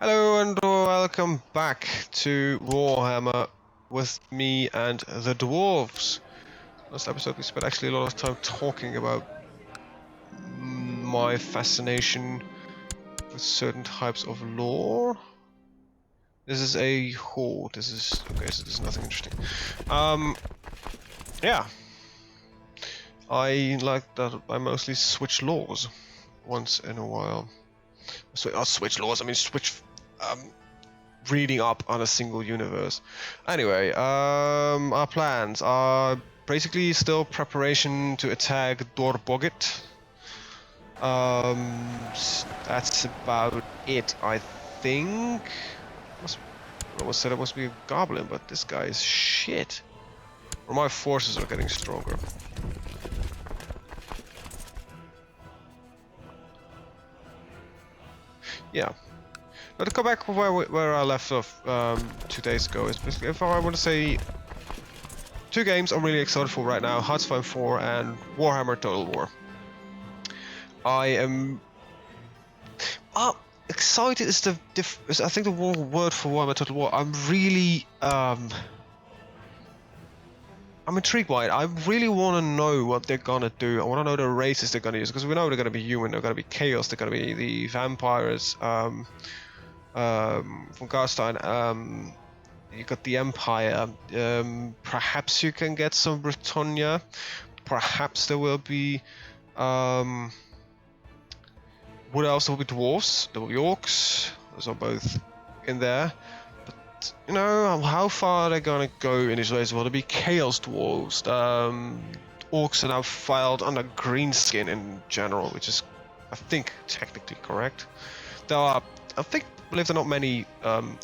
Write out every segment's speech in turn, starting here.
Hello and welcome back to Warhammer with me and the dwarves. Last episode we spent actually a lot of time talking about my fascination with certain types of lore. This is a horde. This is okay, so there's nothing interesting. Yeah. I like that I mostly switch lores once in a while. Not switch lores, I mean switch reading up on a single universe. Anyway, our plans are basically still preparation to attack Dwarven. That's about it, I think. I almost said it must be a goblin, but this guy is shit. Or my forces are getting stronger. Yeah. Now to go back where I left off 2 days ago is basically, if I want to say 2 games I'm really excited for right now: Hearthstone 4 and Warhammer Total War. I am excited is the I think the word for Warhammer Total War. I'm really I'm intrigued by it. I really want to know what they're gonna do. I want to know the races they're gonna use, because we know they're gonna be human, they're gonna be chaos, they're gonna be the vampires from Garstein. You got the Empire. Perhaps you can get some Britannia. Perhaps there will be what else? There will be dwarves, there will be orcs. Those are both in there. But you know, how far are they gonna go in these ways? Will there be chaos dwarves? Orcs are now filed under greenskin in general, which is, I think, technically correct. There are, I believe there are not many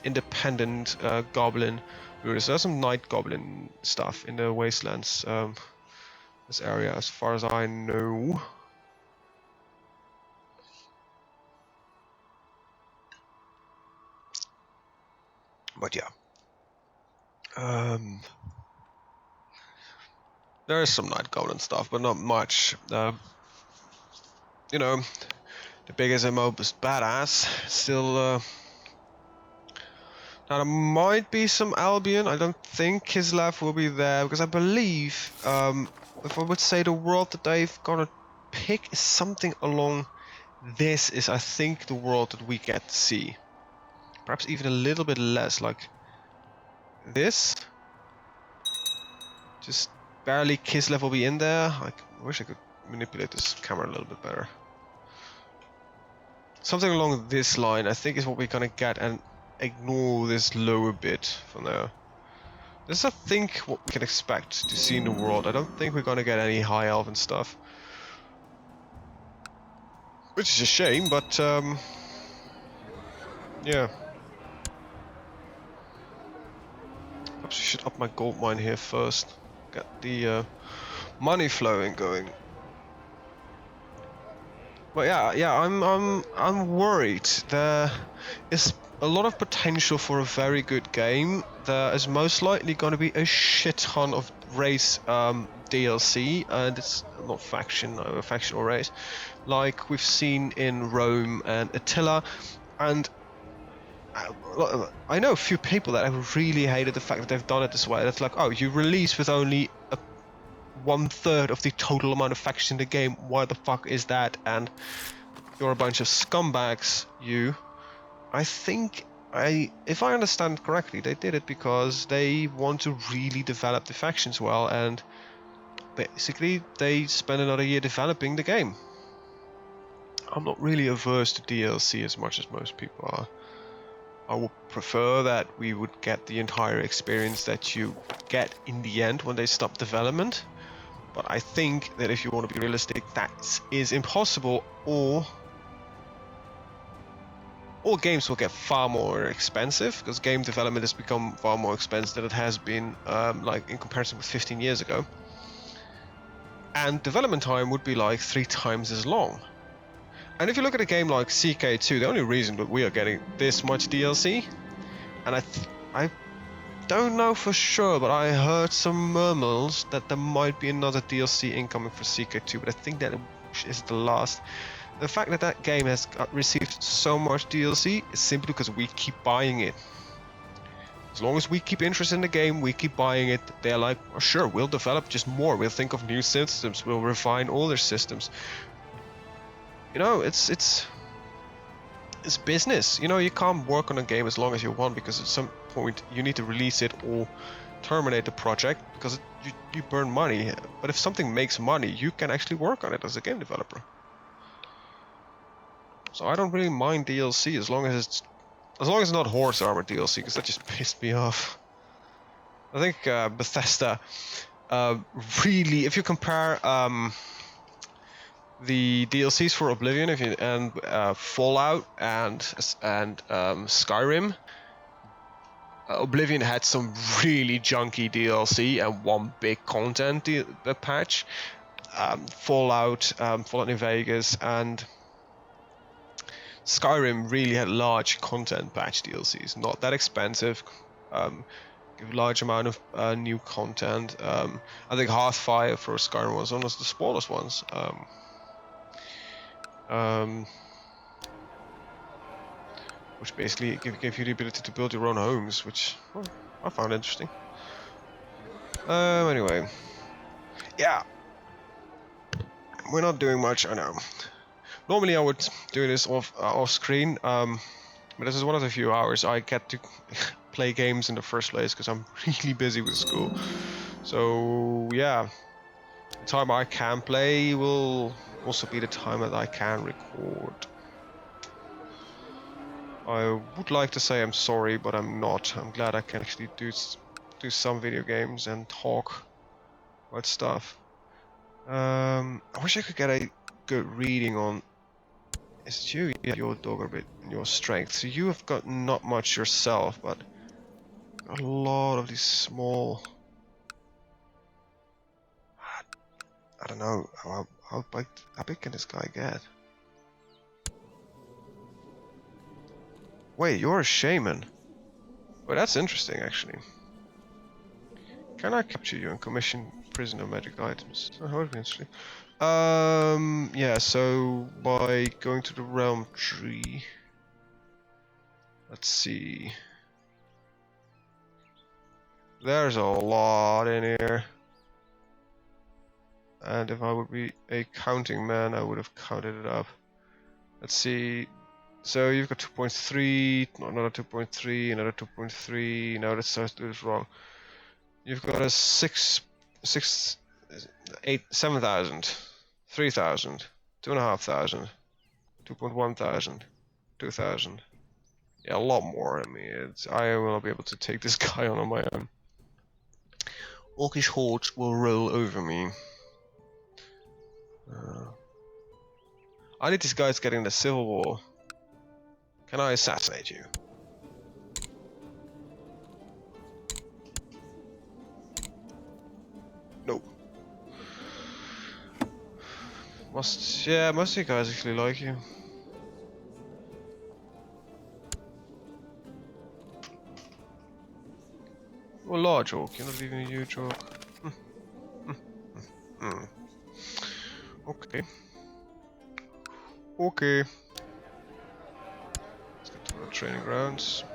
independent goblin rulers. There's some night goblin stuff in the wastelands, this area, as far as I know. But yeah, there is some night goblin stuff, but not much. You know, the biggest and most badass still. Now there might be some Albion. I don't think Kislev will be there, because I believe, if I would say the world that they've gonna pick is something along this, is I think the world that we get to see. Perhaps even a little bit less, like this. Just barely Kislev will be in there. I wish I could manipulate this camera a little bit better. Something along this line, I think, is what we're gonna get, and ignore this lower bit for now. This is, I think, what we can expect to see in the world. I don't think we're gonna get any high elven stuff, which is a shame, but yeah. Perhaps I should up my gold mine here first. Get the money flowing going. But yeah, I'm worried. There is a lot of potential for a very good game. There is most likely going to be a shit ton of race DLC, and it's not faction or race, like we've seen in Rome and Attila. And I know a few people that have really hated the fact that they've done it this way. It's like, oh, you release with only 1/3 of the total amount of factions in the game. Why the fuck is that? And you're a bunch of scumbags. I think, if I understand correctly, they did it because they want to really develop the factions well, and basically they spend another year developing the game. I'm not really averse to DLC as much as most people are. I would prefer that we would get the entire experience that you get in the end when they stop development. But I think that if you want to be realistic, that is impossible, or all games will get far more expensive, because game development has become far more expensive than it has been, like in comparison with 15 years ago. And development time would be like 3 times as long. And if you look at a game like CK2, the only reason that we are getting this much DLC, and I don't know for sure, but I heard some murmurs that there might be another DLC incoming for CK2, but I think that is the last The fact that that game has received so much DLC is simply because we keep buying it. As long as we keep interest in the game, we keep buying it. They're like, oh, sure, we'll develop just more. We'll think of new systems. We'll refine older systems. You know, it's business. You know, you can't work on a game as long as you want because at some point you need to release it or terminate the project because you burn money. But if something makes money, you can actually work on it as a game developer. So I don't really mind DLC as long as it's not horse armor DLC, because that just pissed me off. I think Bethesda really, if you compare the DLCs for Oblivion, and Fallout and Skyrim, Oblivion had some really junky DLC and one big content patch. Fallout New Vegas, and Skyrim really had large content patch DLCs, not that expensive, give a large amount of new content. I think Hearthfire for Skyrim was one of the smallest ones. Which basically gave you the ability to build your own homes, which I found interesting. Anyway, yeah, we're not doing much. I know. Normally I would do this off screen, but this is one of the few hours I get to play games in the first place because I'm really busy with school. So yeah, the time I can play will also be the time that I can record. I would like to say I'm sorry, but I'm not. I'm glad I can actually do some video games and talk about stuff. I wish I could get a good reading on. Is it you? Yeah, your dog a bit in your strength. So you have got not much yourself, but got a lot of these small. I don't know how big can this guy get? Wait, you're a shaman. Well, that's interesting, actually. Can I capture you and commission prisoner magic items? Oh, that would be interesting. Yeah, so by going to the realm tree, let's see. There's a lot in here. And if I would be a counting man, I would have counted it up. Let's see. So you've got 2.3, another 2.3, another 2.3. No, let's do this wrong. You've got a 7,000, 3,000, 2,500, 2.1 thousand, 2,000. Yeah, a lot more. I mean, I will not be able to take this guy on my own. Orcish hordes will roll over me. I need these guys getting the civil war. Can I assassinate you? No. Most of you guys actually like you. Well, large orc, you're not even a huge orc. Okay. Okay. Let's get to the training grounds.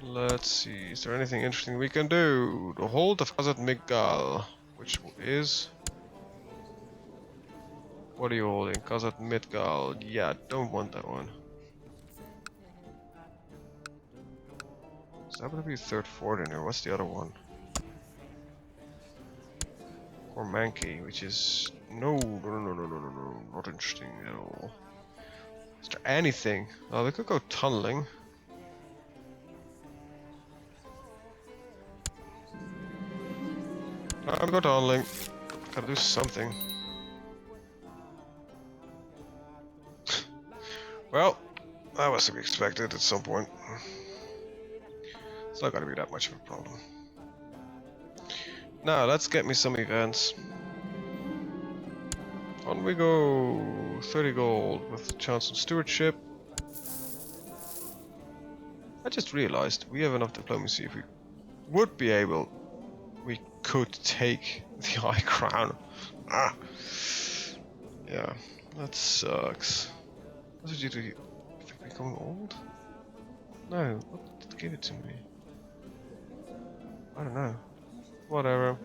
Let's see, is there anything interesting we can do? The Hold of Khazad Midgal, which is... What are you holding? Khazad Midgal. Yeah, don't want that one. Is that going to be a third fort in here? What's the other one? Cormanki, which is... No, not interesting at all. Is there anything? Oh, we could go tunneling. I'm going tunneling. Gotta do something. Well, that was to be expected at some point. It's not gonna be that much of a problem. Now, let's get me some events. On we go. 30 gold with chance on stewardship. I just realized we have enough diplomacy. If we would be able, we could take the High Crown. Yeah, that sucks. What did you do? Think we're becoming old? No, what did give it to me? I don't know. Whatever.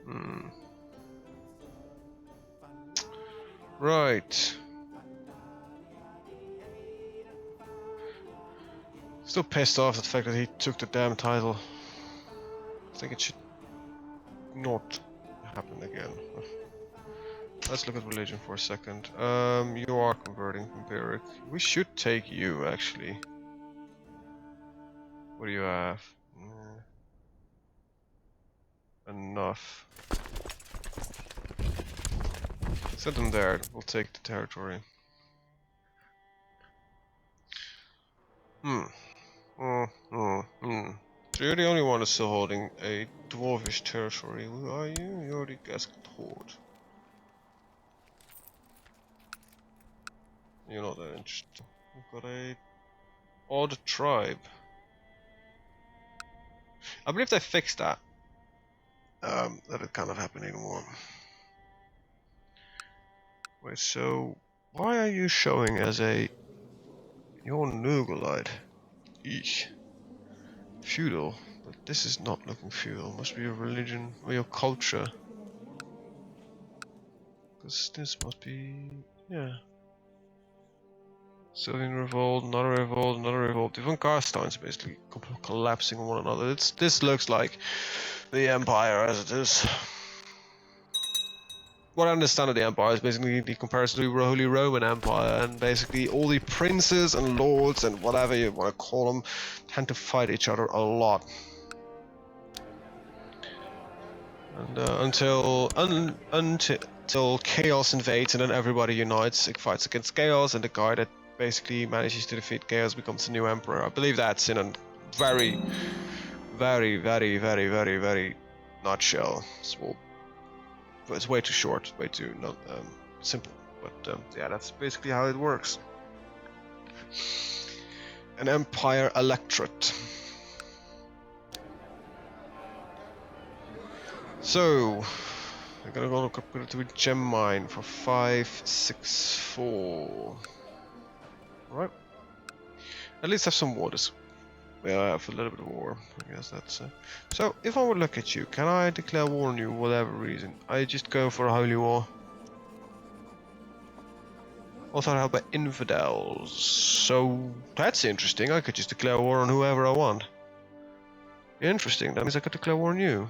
Hmm. Right. Still pissed off at the fact that he took the damn title. I think it should not happen again. Let's look at religion for a second. You are converting from Beric. We should take you, actually. What do you have? Enough. Set them there. We'll take the territory. Hmm. So you're the only one that's still holding a dwarvish territory. Who are you? You're the Gasked Horde. You're not that interesting. We've got a odd tribe. I believe they fixed that. That it cannot happen anymore. Wait, so why are you showing as a you're Nugalite? Eesh. Feudal. But this is not looking feudal. Must be your religion or your culture. Because this must be yeah. Sylvian revolt, another revolt, another revolt. Even Karstein's basically collapsing on one another. This looks like the Empire as it is. What I understand of the Empire is basically the comparison to the Holy Roman Empire, and basically all the princes and lords and whatever you want to call them tend to fight each other a lot. And until chaos invades, and then everybody unites, it fights against chaos, and the guy that basically manages to defeat chaos becomes the new emperor. I believe that's in a very, very, very, very, very, very nutshell. It's way too short, way too not simple. But yeah, that's basically how it works. An empire electorate. So we're gonna go look to a gem mine for 564. Right. At least have some waters. Yeah, I have a little bit of war. I guess that's. So if I would look at you, can I declare war on you for whatever reason? I just go for a holy war. Also help by infidels. So that's interesting. I could just declare war on whoever I want. Interesting. That means I could declare war on you.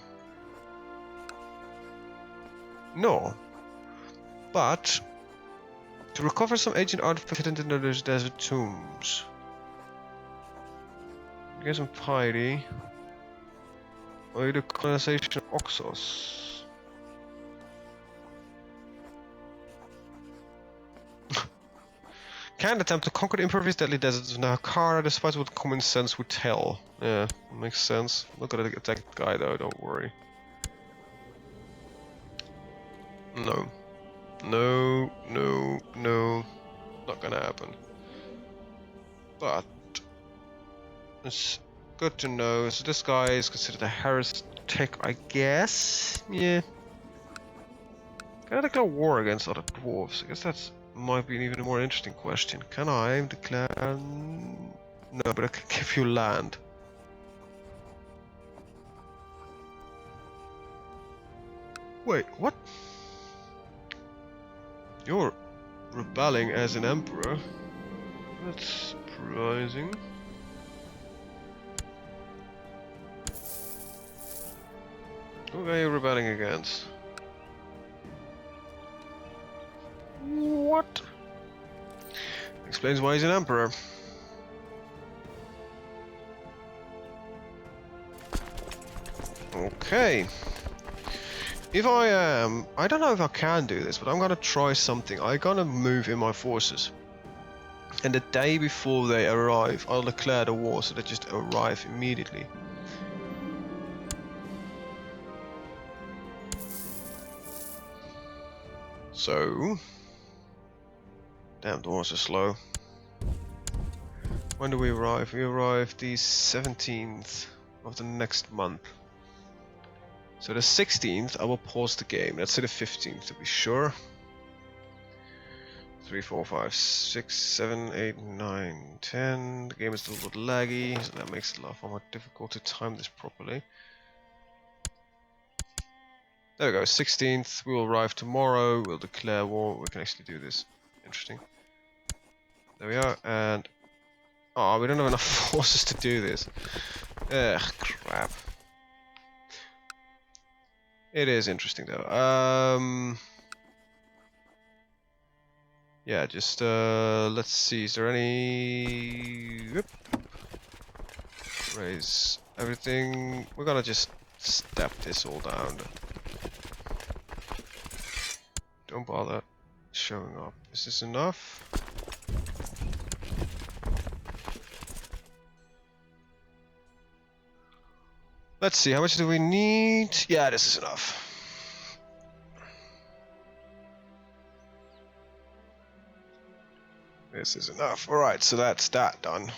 No. But to recover some ancient artifacts hidden in those desert tombs. Get some piety. Or the colonization of Oxos. Can attempt to conquer the impervious deadly deserts of Nahakara despite what common sense would tell. Yeah, makes sense. Not gonna attack the guy though, don't worry. No. No, no, no. Not gonna happen. But it's good to know. So this guy is considered a heretic, I guess? Yeah. Can I declare war against other dwarves? I guess that's might be an even more interesting question. Can I declare... No, but I can give you land. Wait, what? You're rebelling as an emperor? That's surprising. Who are you rebelling against? What? Explains why he's an emperor. Okay. If I am... I don't know if I can do this, but I'm gonna try something. I'm gonna move in my forces. And the day before they arrive, I'll declare the war so they just arrive immediately. So... Damn, dwarves are slow. When do we arrive? We arrive the 17th of the next month. So the 16th, I will pause the game. Let's say the 15th to be sure. 3, 4, 5, 6, 7, 8, 9, 10. The game is a little bit laggy, so that makes it a lot more difficult to time this properly. There we go, 16th. We will arrive tomorrow. We'll declare war. We can actually do this. Interesting. There we are, and... oh, we don't have enough forces to do this. Ugh, crap. It is interesting though. Yeah, just let's see. Is there any? Whoop. Raise everything. We're gonna just step this all down. Don't bother showing up. Is this enough? Let's see. How much do we need? Yeah, this is enough. This is enough. Alright, so that's that done.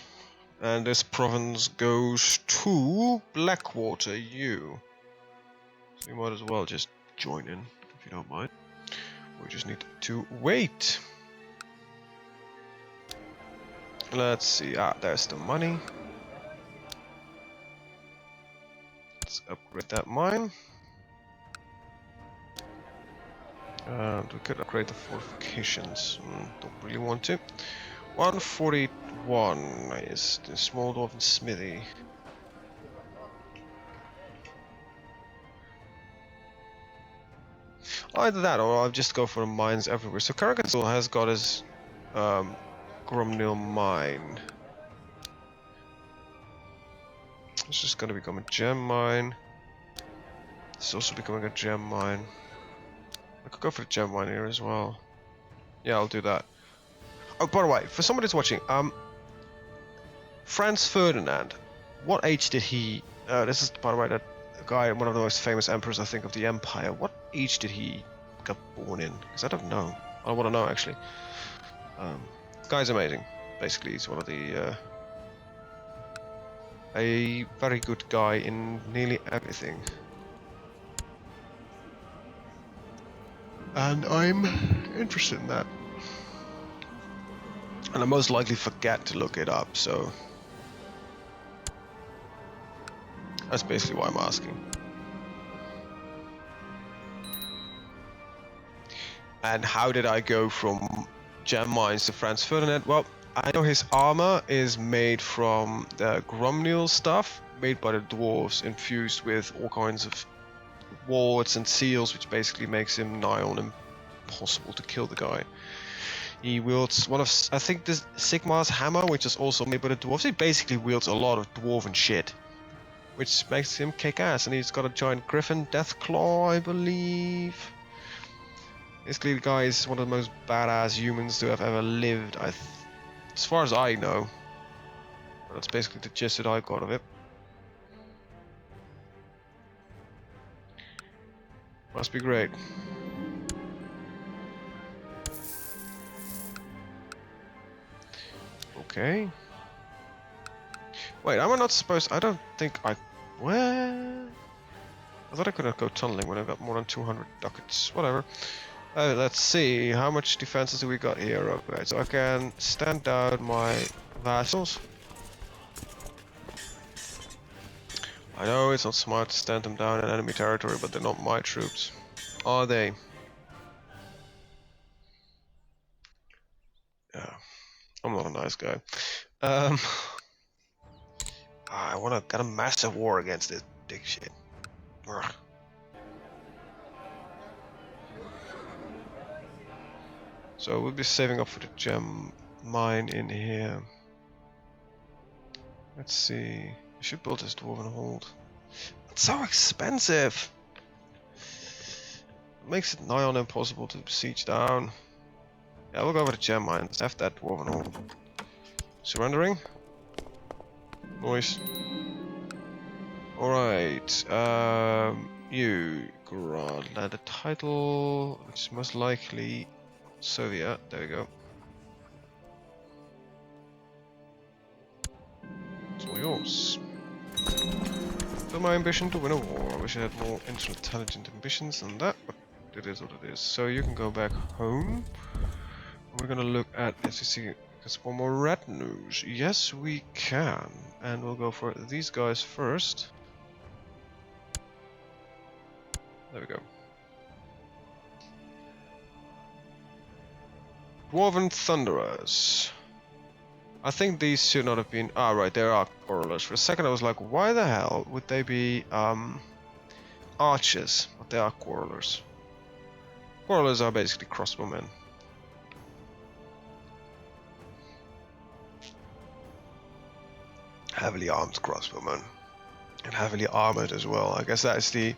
And this province goes to Blackwater, you. So you might as well just join in, if you don't mind. We just need to wait. Let's see. Ah, there's the money. Let's upgrade that mine. And we could upgrade the fortifications. Don't really want to. 141 is the small dwarven smithy. Either that or I'll just go for the mines everywhere. So Carcassonne has got his Grumnil mine. It's just gonna become a gem mine. It's also becoming a gem mine. I could go for the gem mine here as well. Yeah, I'll do that. Oh, by the way, for somebody who's watching, Franz Ferdinand, what age did he... this is, by the way, that guy, one of the most famous emperors, I think, of the Empire. What age did he get born in? Because I don't know. I want to know, actually. This guy's amazing. Basically, he's one of the... a very good guy in nearly everything. And I'm interested in that. And I most likely forget to look it up, so... that's basically why I'm asking. And how did I go from gem mines to Franz Ferdinand? Well, I know his armor is made from the Grumnil stuff, made by the dwarves, infused with all kinds of wards and seals, which basically makes him nigh on impossible to kill the guy. He wields one of, I think, this Sigmar's hammer, which is also made by the dwarves. He basically wields a lot of dwarven shit, which makes him kick ass. And he's got a giant griffin deathclaw, I believe. Basically, the guy is one of the most badass humans to have ever lived, as far as I know. That's basically the gist that I got of it. Must be great. Okay. Wait, am I not supposed... I don't think I... Well... I thought I couldn't go tunneling when I got more than 200 ducats. Whatever. Let's see, how much defenses do we got here? Okay, so I can stand down my vassals. I know it's not smart to stand them down in enemy territory, but they're not my troops. Are they? Yeah, I'm not a nice guy. I want to get a massive war against this dick shit. Ugh. So we'll be saving up for the gem mine in here. Let's see. I should build this dwarven hold. It's so expensive. It makes it nigh on impossible to siege down. Yeah, we'll go with the gem mine. Let's have that dwarven hold. Surrendering. Noise. Alright. You grant land a title, which is most likely Soviet. There we go. course. So my ambition to win a war. I wish I had more intelligent ambitions than that, but it is what it is. So you can go back home. We're gonna look at, let's see, there's one more red news. Yes, we can. And we'll go for these guys first. There we go. Dwarven Thunderers. I think these should not have been... Ah, right, there are quarrelers. For a second I was like, why the hell would they be archers? But they are quarrelers. Quarrelers are basically crossbowmen. Heavily armed crossbowmen. And heavily armored as well. I guess that's the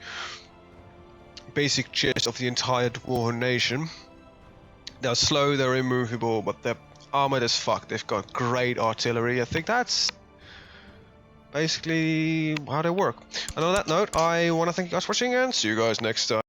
basic gist of the entire Dwarven nation. They're slow, they're immovable, but they're armored as fuck. They've got great artillery. I think that's basically how they work. And on that note, I want to thank you guys for watching and see you guys next time.